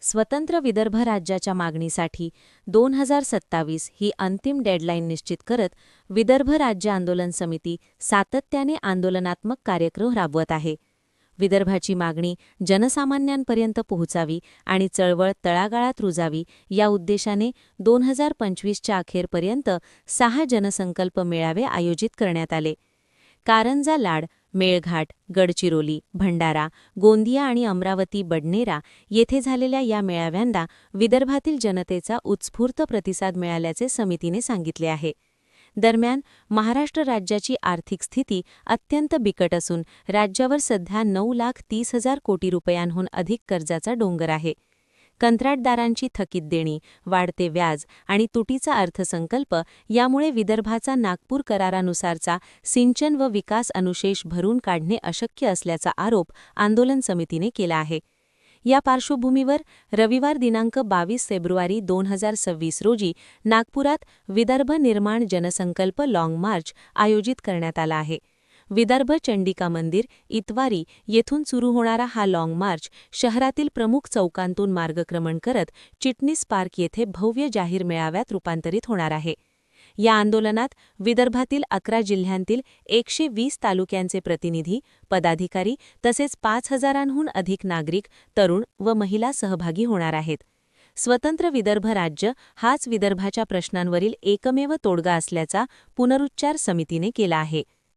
स्वतंत्र विदर्भ राज्याच्या मागणीसाठी 2027 ही अंतिम डेडलाईन निश्चित करत विदर्भ राज्य आंदोलन समिती सातत्याने आंदोलनात्मक कार्यक्रम राबवत आहे. विदर्भाची मागणी जनसामान्यांपर्यंत पोहोचावी आणि चळवळ तळागाळात रुजावी या उद्देशाने 2025च्या अखेरपर्यंत 6 जनसंकल्प मेळावे आयोजित करण्यात आले. कारंजा लाड, मेळघाट, गडचिरोली, भंडारा, गोंदिया आणि अमरावती बडनेरा येथे झालेल्या या मेळाव्यांना विदर्भातील जनतेचा उत्स्फूर्त प्रतिसाद मिळाल्याचे समितीने सांगितले आहे. दरम्यान महाराष्ट्र राज्याची आर्थिक स्थिती अत्यंत बिकट असून राज्यावर सध्या 9,30,000 कोटी रुपयांहून अधिक कर्जाचा डोंगर आहे. कंत्राटदारांची थकीत देणी, वाढते व्याज आणि तुटीचा अर्थसंकल्प यामुळे विदर्भाचा नागपूर करारानुसारचा सिंचन व विकास अनुशेष भरून काढणे अशक्य असल्याचा आरोप आंदोलन समितीने केला आहे. या पार्श्वभूमीवर रविवार दिनांक 22 फेब्रुवारी 2026 रोजी नागपुरात विदर्भ निर्माण जनसंकल्प लाँग मार्च आयोजित करण्यात आला आहे. विदर्भ चंडिका मंदिर, इतवारी येथून सुरू होणारा हा लाँग मार्च शहरातील प्रमुख चौकांतून मार्गक्रमण करत चिटणीस पार्क येथे भव्य जाहीर मेळाव्यात रूपांतरित होणार आहे. या आंदोलनात विदर्भातील 11 जिल्ह्यांतील 120 तालुक्यांचे प्रतिनिधी, पदाधिकारी तसेच 5,000हून अधिक नागरिक, तरुण व महिला सहभागी होणार आहेत. स्वतंत्र विदर्भ राज्य हाच विदर्भाच्या प्रश्नांवरील एकमेव तोडगा असल्याचा पुनरुच्चार समितीने केला आहे.